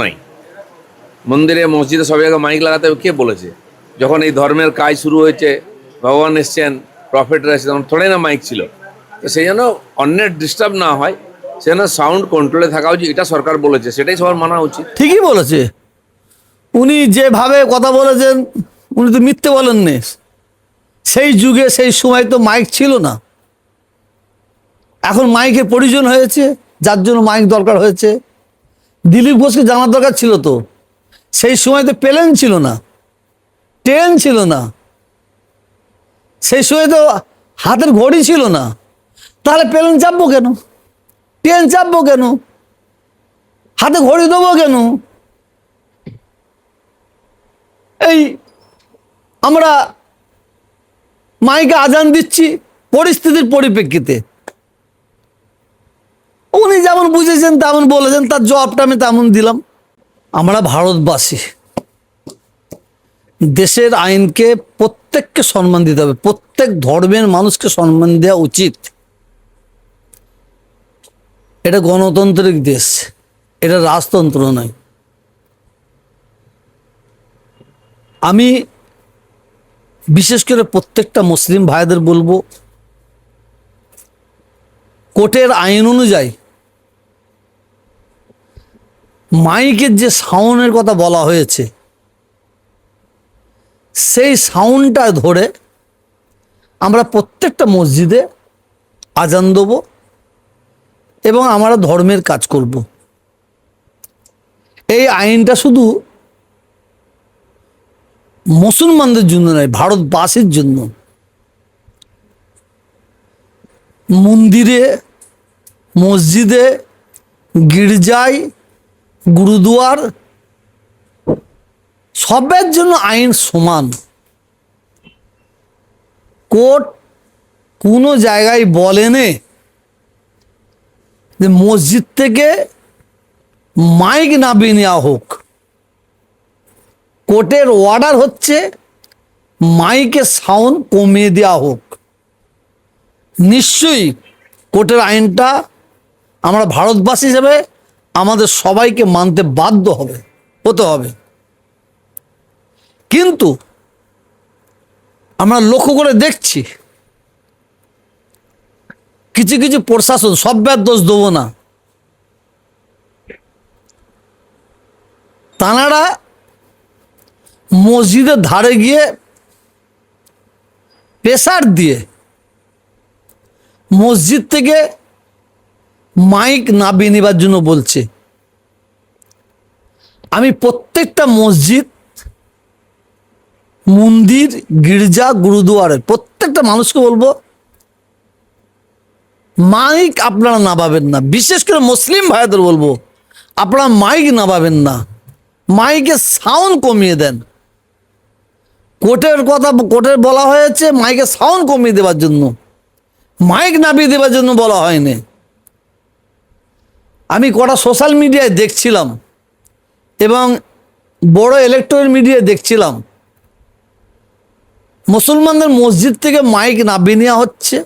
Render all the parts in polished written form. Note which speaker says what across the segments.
Speaker 1: নাই। মন্দিরে মসজিদে সব জায়গায় মাইক লাগাতে হবে, কে বলেছে? যখন এই ধর্মের কাজ শুরু হয়েছে, ভগবান এসছেন, প্রফেটরা এসেছেন, তখন থোড়াই না মাইক ছিল। তো সেই জন্য অন্যের ডিস্টার্ব না হয়, সেজন্য সাউন্ড কন্ট্রোলে থাকা উচিত। এটা সরকার বলেছে, সেটাই সবার মানা উচিত।
Speaker 2: ঠিকই বলেছে। উনি যেভাবে কথা বলেছেন, উনি তো মিথ্যে বলেননি। সেই যুগে সেই সময় তো মাইক ছিল না। এখন মাইকের প্রয়োজন হয়েছে, যার জন্য মাইক দরকার হয়েছে। দিলীপ ঘোষকে জানার দরকার ছিল তো। সেই সময় তো প্লেন ছিল না, ট্রেন ছিল না, সেই সময় তো হাতের ঘড়ি ছিল না। তাহলে প্লেন চাপবো কেন? ট্রেন চাপবো কেন? হাতে ঘড়ি দেবো কেন? এই আমরা মাইকে আজান দিচ্ছি পরিস্থিতির পরিপ্রেক্ষিতে। উনি যেমন বুঝেছেন তেমন বলেছেন, তার জবাবটা আমি তেমন দিলাম। আমরা ভারতবাসী, দেশের আইনকে প্রত্যেককে সম্মান দিতে হবে, প্রত্যেক ধর্মের মানুষকে সম্মান দেওয়া উচিত। এটা গণতান্ত্রিক দেশ, এটা রাজতন্ত্র নয়। আমি বিশেষ করে প্রত্যেকটা মুসলিম ভাইদের বলবো, কোর্টের আইন অনুযায়ী মাইকের যে সাউন্ডের কথা বলা হয়েছে, সেই সাউন্ডটা ধরে আমরা প্রত্যেকটা মসজিদে আজান দেব এবং আমরা ধর্মের কাজ করব। এই আইনটা শুধু মুসলমানদের জন্য নয়, ভারতবাসীর জন্য। মন্দিরে, মসজিদে, গির্জায়, গুরুদুয়ার, সবের জন্য আইন সমান। কোর্ট কোনো জায়গায় বলেনি যে মসজিদ থেকে মাইক নামিয়ে নেওয়া হোক। কোর্টের অর্ডার হচ্ছে মাইকের সাউন্ড কমিয়ে দেওয়া হোক। নিশ্চয়ই কোর্টের আইনটা আমরা ভারতবাসী হিসেবে আমাদের সবাইকে মানতে বাধ্য হতে হবে। কিন্তু আমরা লক্ষ্য করে দেখছি কিছু কিছু প্রশাসন, সব্যের দোষ দেবো না, তাঁরা মসজিদের ধারে গিয়ে প্রেসার দিয়ে মসজিদ থেকে মাইক নামিয়ে নেবার জন্য বলছে। আমি প্রত্যেকটা মসজিদ, মন্দির, গির্জা, গুরুদুয়ারের প্রত্যেকটা মানুষকে বলবো, মাইক আপনারা নামাবেন না। বিশেষ করে মুসলিম ভাইদের বলবো, আপনারা মাইক নামাবেন না, মাইকের সাউন্ড কমিয়ে দেন। কোর্টের বলা হয়েছে মাইকের সাউন্ড কমিয়ে দেওয়ার জন্য, মাইক নামিয়ে দেওয়ার জন্য বলা হয়নি। আমি কটা সোশ্যাল মিডিয়ায় দেখছিলাম এবং বড় ইলেকট্রনিক মিডিয়ায় দেখছিলাম, মুসলমানদের মসজিদ থেকে মাইক নামিয়ে নেওয়া হচ্ছে।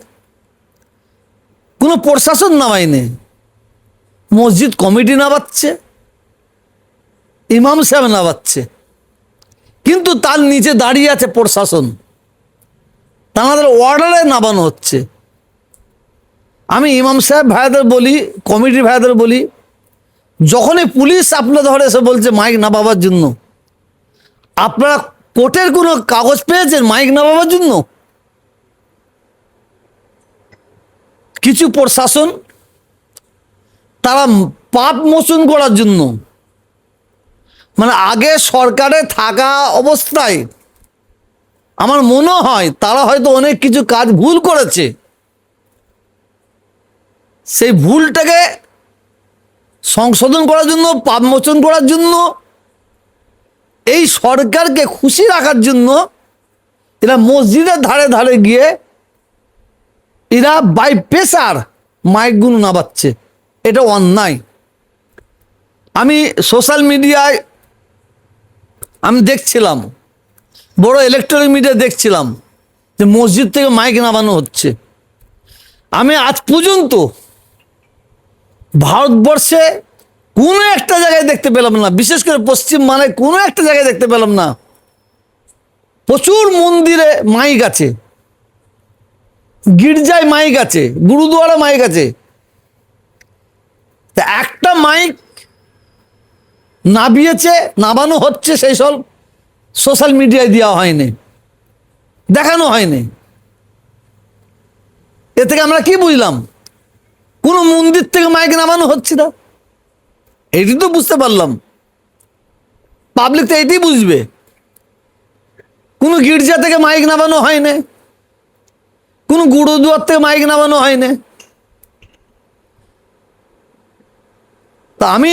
Speaker 2: কোনো প্রশাসন নামায়নি, মসজিদ কমিটি নামাচ্ছে, ইমাম সাহেব নামাচ্ছে, কিন্তু তার নিচে দাঁড়িয়ে আছে প্রশাসন, তাদের অর্ডারে নামানো হচ্ছে। আমি ইমাম সাহেব ভাইদের বলি, কমিটির ভাইদের বলি, যখনই পুলিশ আপনাদের ধরে এসে বলছে মাইক নামাবার জন্য, আপনারা কোর্টের কোনো কাগজ পেয়েছেন মাইক নামাবার জন্য? কিছু প্রশাসন তারা পাপ মোচন করার জন্য, মানে আগে সরকারে থাকা অবস্থায় আমার মনে হয় তারা হয়তো অনেক কিছু কাজ ভুল করেছে, সেই ভুলটাকে সংশোধন করার জন্য, পাপ মোচন করার জন্য, এই সরকারকে খুশি রাখার জন্য এরা মসজিদের ধারে ধারে গিয়ে এরা বাই প্রেসার মাইকগুলো নামাচ্ছে। এটা অন্যায়। আমি সোশ্যাল মিডিয়ায় আমি দেখছিলাম, বড় ইলেকট্রনিক মিডিয়া দেখছিলাম যে মসজিদ থেকে মাইক নামানো হচ্ছে। আমি আজ পর্যন্ত ভারতবর্ষে কোনো একটা জায়গায় দেখতে পেলাম না, বিশেষ করে পশ্চিম মানে কোনো একটা জায়গায় দেখতে পেলাম না। প্রচুর মন্দিরে মাইক আছে, গির্জায় মাইক আছে, গুরুদুয়ারা মাইক আছে, তা একটা মাইক নাবিয়েছে, নাবানো হচ্ছে, সেই সব সোশ্যাল মিডিয়ায় দেওয়া হয়নি, দেখানো হয়নি। এ থেকে আমরা কি বুঝলাম? কোনো মন্দির থেকে মাইক নামানো হচ্ছে না, এটি তো বুঝতে পারলাম। পাবলিক তো এটি বুঝবে। কোনো গির্জা থেকে মাইক নামানো হয়নি, কোনো গুরুদুয়ার থেকে মাইক নামানো হয়নি। তা আমি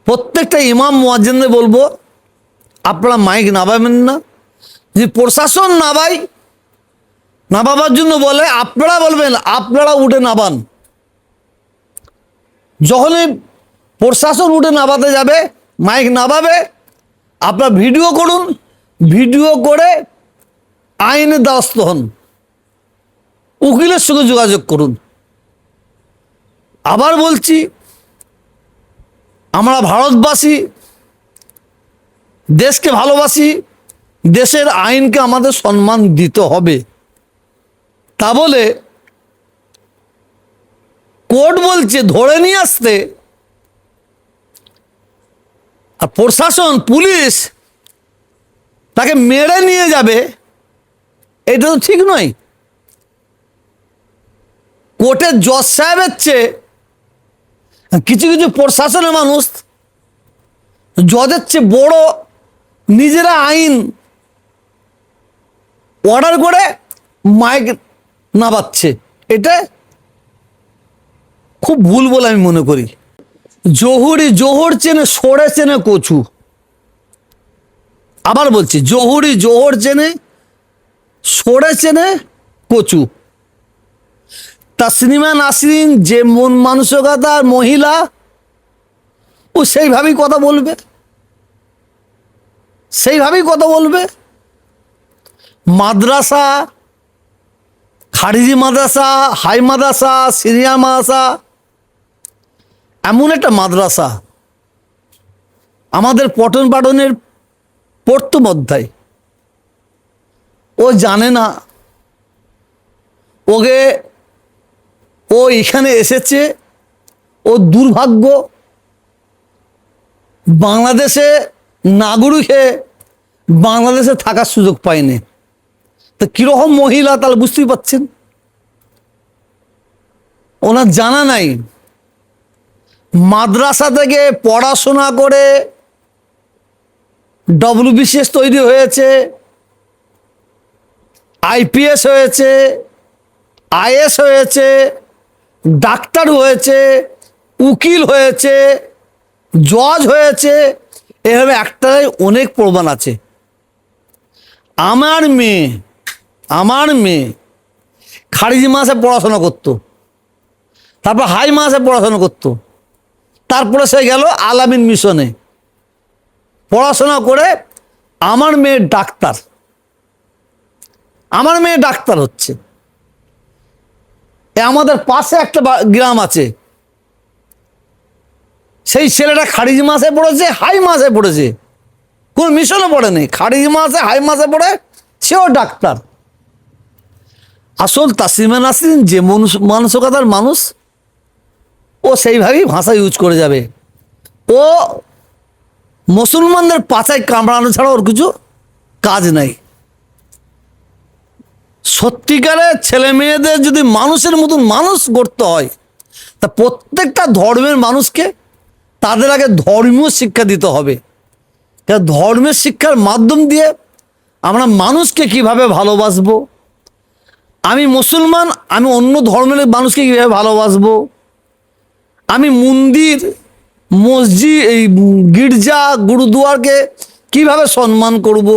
Speaker 2: প্রত্যেকটা ইমাম মুয়াজ্জিনদের বলবো, আপনারা মাইক নামাবেন না। যে প্রশাসন নামাবার জন্য বলে, আপনারা বলবেন আপনারা উঠে নামান। যখনই প্রশাসন উঠে নামাতে যাবে, মাইক নামাবে, আপনারা ভিডিও করুন, ভিডিও করে আইনের দ্বারস্থ হন, উকিলের সঙ্গে যোগাযোগ করুন। আবার বলছি, আমরা ভারতবাসী, দেশকে ভালোবাসি, দেশের আইনকে আমাদের সম্মান দিতে হবে। তা বলে কোর্ট বলছে ধরে নিয়ে আসতে, আর প্রশাসন পুলিশ তাকে মেরে নিয়ে যাবে, এটা তো ঠিক নয়। কোর্টের জজ সাহেবের চেয়ে কিছু কিছু প্রশাসনের মানুষ জজের চেয়ে বড় নিজেরা আইন অর্ডার করে মাইক নামাচ্ছে, এটা খুব ভুল বলে আমি মনে করি। জহুরি জোহর চেনে, সরে চেনে কচু। আবার বলছি, জহুরি জোহর চেনে, সরে চেনে কচু। তাসনিমা নাসরিন যে মন মানসিকতার মহিলা, ও সেইভাবেই কথা বলবে, সেইভাবেই কথা বলবে। মাদ্রাসা, খারিজি মাদ্রাসা, হাই মাদ্রাসা, সিনিয়র মাদ্রাসা, এমন একটা মাদ্রাসা আমাদের পঠন পাঠনের প্রথম অধ্যায়, ও জানে না, ওকে ও এখানে এসেছে, ও দুর্ভাগ্য বাংলাদেশে নাগরিক হয়ে বাংলাদেশে থাকার সুযোগ পায়নি। তো কিরকম মহিলা তাহলে বুঝতেই পাচ্ছেন। ওনার জানা নাই মাদ্রাসা থেকে পড়াশোনা করে WBCS তৈরি হয়েছে, IPS হয়েছে, IAS হয়েছে, ডাক্তার হয়েছে, উকিল হয়েছে, জজ হয়েছে, এভাবে একটাই অনেক প্রমাণ আছে। আমার মেয়ে খারিজি মাসে পড়াশোনা করতো, তারপর হাই মাসে পড়াশোনা করতো, তারপরে সে গেল আলামিন মিশনে পড়াশোনা করে। আমার মেয়ে ডাক্তার হচ্ছে। আমাদের পাশে একটা গ্রাম আছে, সেই ছেলেটা খারিজি মাসে পড়েছে, হাই মাসে পড়েছে, কোন মিশনে পড়েনি, খারিজি মাসে হাই মাসে পড়ে, সেও ডাক্তার। আসল তাসনিমা নাসরিন যে মানসিকতার মানুষ, ও সেইভাবেই ভাষা ইউজ করে যাবে। ও মুসলমানদের পাছায় কামড়ানো ছাড়া ওর কিছু কাজ নাই। সত্যিকারের ছেলে মেয়েদের যদি মানুষের মতন মানুষ গড়তে হয়, তা প্রত্যেকটা ধর্মের মানুষকে তাদের আগে ধর্মীয় শিক্ষা দিতে হবে। ধর্মের শিক্ষার মাধ্যম দিয়ে আমরা মানুষকে কিভাবে ভালোবাসবো, আমি মুসলমান, আমি অন্য ধর্মের মানুষকে কীভাবে ভালোবাসবো, আমি মন্দির, মসজিদ, এই গির্জা, গুরুদুয়ারকে কিভাবে সম্মান করব,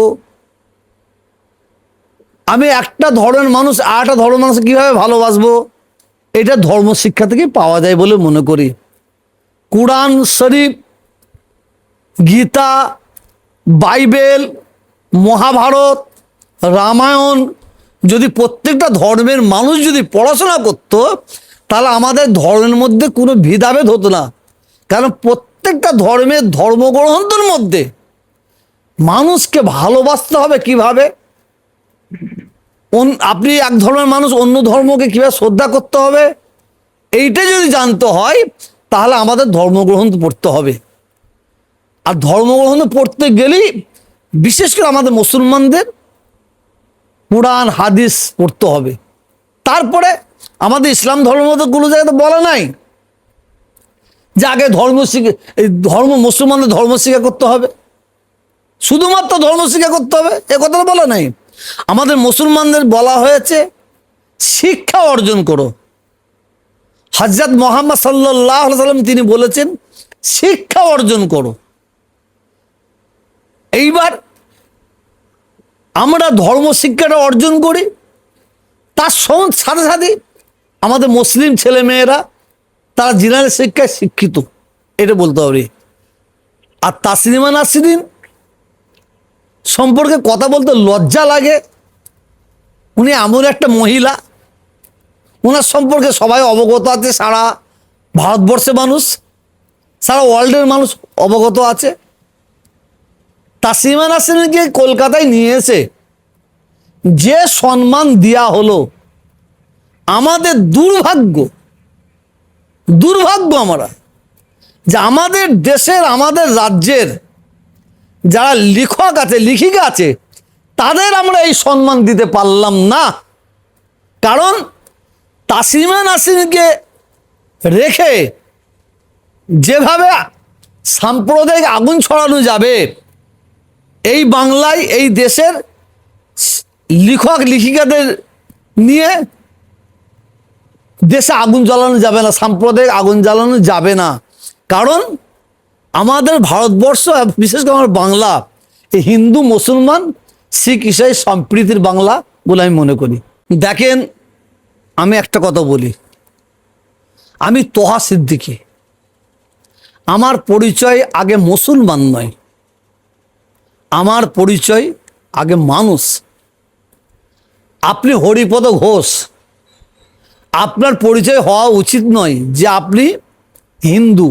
Speaker 2: আমি একটা ধর্মের মানুষ আরেকটা ধর্মের মানুষকে কীভাবে ভালোবাসবো, এটা ধর্ম শিক্ষা থেকে পাওয়া যায় বলে মনে করি। কুরআন শরীফ, গীতা, বাইবেল, মহাভারত, রামায়ণ যদি প্রত্যেকটা ধর্মের মানুষ যদি পড়াশোনা করত, তাহলে আমাদের ধর্মের মধ্যে কোনো ভেদাভেদ হতো না। কারণ প্রত্যেকটা ধর্মের ধর্মগ্রন্থের মধ্যে মানুষকে ভালোবাসতে হবে কিভাবে, আপনি এক ধর্মের মানুষ অন্য ধর্মকে কিভাবে শ্রদ্ধা করতে হবে, এইটা যদি জানতে হয় তাহলে আমাদের ধর্মগ্রন্থ পড়তে হবে। আর ধর্মগ্রন্থ পড়তে গেলেই বিশেষ করে আমাদের মুসলমানদের কোরআন হাদিস পড়তে হবে। তারপরে আমাদের ইসলাম ধর্মের মধ্যে কোনো জায়গাতে বলা নাই যে আগে মুসলমানদের ধর্ম শিক্ষা করতে হবে, শুধুমাত্র ধর্ম শিক্ষা করতে হবে, এ কথাটা বলা নাই। আমাদের মুসলমানদের বলা হয়েছে শিক্ষা অর্জন করো। হযরত মুহাম্মদ সাল্লাল্লাহু আলাইহি সাল্লাম তিনি বলেছেন শিক্ষা অর্জন করো। এইবার আমরা ধর্ম শিক্ষাটা অর্জন করি, তার সাথে সাথে আমাদের মুসলিম ছেলে মেয়েরা তারা জিনারের শিক্ষায় শিক্ষিত, এটা বলতে হবে। আর তাসলিমা নাসরিন সম্পর্কে কথা বলতে লজ্জা লাগে। উনি এমন একটা মহিলা, ওনার সম্পর্কে সবাই অবগত আছে, সারা ভারতবর্ষের মানুষ, সারা ওয়ার্ল্ডের মানুষ অবগত আছে। তাসলিমা নাসরিনকে কলকাতায় নিয়ে এসে যে সম্মান দেয়া হলো, আমাদের দুর্ভাগ্য আমরা যে আমাদের দেশের আমাদের রাজ্যের যারা লেখক আছে লেখিকা আছে তাদের আমরা এই সম্মান দিতে পারলাম না। কারণ তাসলিমা নাসরিনকে রেখে যেভাবে সাম্প্রদায়িক আগুন ছড়ানো যাবে, এই বাংলায় এই দেশের লেখক লেখিকাদের নিয়ে দেশে আগুন জ্বালানো যাবে না, সাম্প্রদায়িক আগুন জ্বালানো যাবে না। কারণ আমাদের ভারতবর্ষ, বিশেষ করে আমার বাংলা, এই হিন্দু মুসলমান শিখ ইসাই সম্প্রীতির বাংলা বলে আমি মনে করি। দেখেন, আমি একটা কথা বলি, আমি তোহা সিদ্দিকী, আমার পরিচয় আগে মুসলমান নয়, আমার পরিচয় আগে মানুষ। আপনি হরিপদ ঘোষ, আপনার পরিচয় হওয়া উচিত নয় যে আপনি হিন্দু,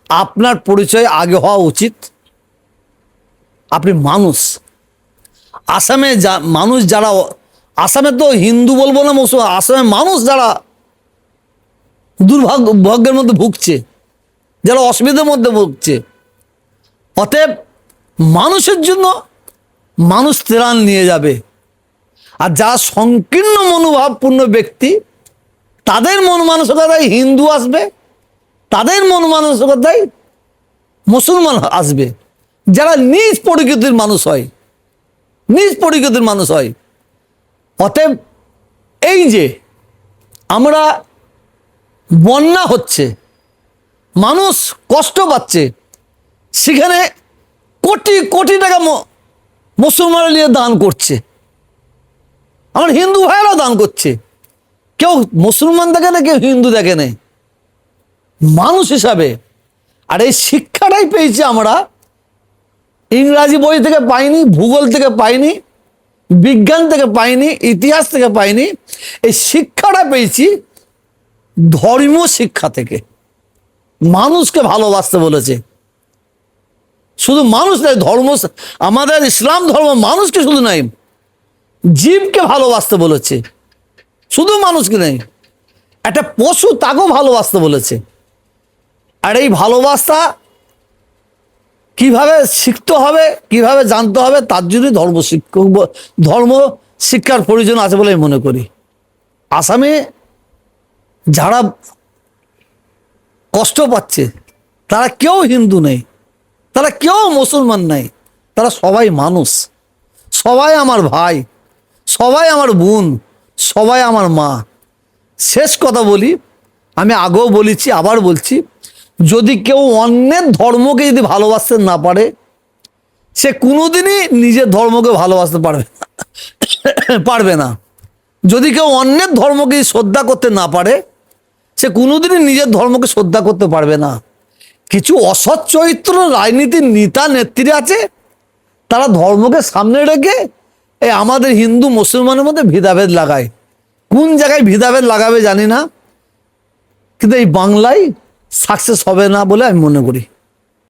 Speaker 2: আপনার পরিচয় আগে হওয়া উচিত আপনি মানুষ। আসামে মানুষ যারা, আসামে তো হিন্দু বলবো না মুসলমান, আসামের মানুষ যারা দুর্ভাগ্যের মধ্যে ভুগছে, যারা অসুবিধার মধ্যে ভুগছে, অতএব মানুষের জন্য মানুষ ত্রাণ নিয়ে যাবে। আর যারা সংকীর্ণ মনোভাবপূর্ণ ব্যক্তি, তাদের মন মানসিকতায় হিন্দু আসবে, তাদের মন মানসিকতায় মুসলমান আসবে। যারা নিজ প্রকৃতির মানুষ হয়, অতএব এই যে আমরা বন্যা হচ্ছে, মানুষ কষ্ট পাচ্ছে, সেখানে কোটি কোটি টাকা মুসলমানরা নিয়ে দান করছে, আমার হিন্দু ভাইয়েরাও দান করছে। কেউ মুসলমান দেখে না, কেউ হিন্দু দেখে না, মানুষ হিসাবে। আর এই শিক্ষাটাই পেয়েছি আমরা, ইংরাজি বই থেকে পাইনি, ভূগোল থেকে পাইনি, বিজ্ঞান থেকে পাইনি, ইতিহাস থেকে পাইনি। এই শিক্ষাটা পেয়েছি ধর্মীয় শিক্ষা থেকে। মানুষকে ভালোবাসতে বলেছে, শুধু মানুষ নয়, ধর্ম, আমাদের ইসলাম ধর্ম মানুষকে শুধু নয়, জীবকে ভালোবাসতে বলেছে, শুধু মানুষকে নেই, একটা পশু তাকেও ভালোবাসতে বলেছে। আর এই ভালোবাসা কিভাবে শিখতে হবে, কিভাবে জানতে হবে, তার জন্য ধর্ম শিক্ষার প্রয়োজন আছে বলে আমি মনে করি। আসামে যারা কষ্ট পাচ্ছে তারা কেউ হিন্দু নেই, তারা কেউ মুসলমান নেই, তারা সবাই মানুষ, সবাই আমার ভাই, সবাই আমার বোন, সবাই আমার মা। শেষ কথা বলি, আমি আগেও বলেছি, আবার বলছি, যদি কেউ অন্যের ধর্মকে যদি ভালোবাসতে না পারে, সে কোনোদিনই নিজের ধর্মকে ভালোবাসতে পারবে না। যদি কেউ অন্যের ধর্মকে শ্রদ্ধা করতে না পারে, সে কোনোদিনই নিজের ধর্মকে শ্রদ্ধা করতে পারবে না। কিছু অসৎ চরিত্র রাজনীতির নেতা নেত্রী আছে, তারা ধর্মকে সামনে রেখে এই আমাদের হিন্দু মুসলমানের মধ্যে ভেদাভেদ লাগায়। কোন জায়গায় ভেদাভেদ লাগাবে জানি না, কিন্তু এই বাংলায় সাকসেস হবে না বলে আমি মনে করি।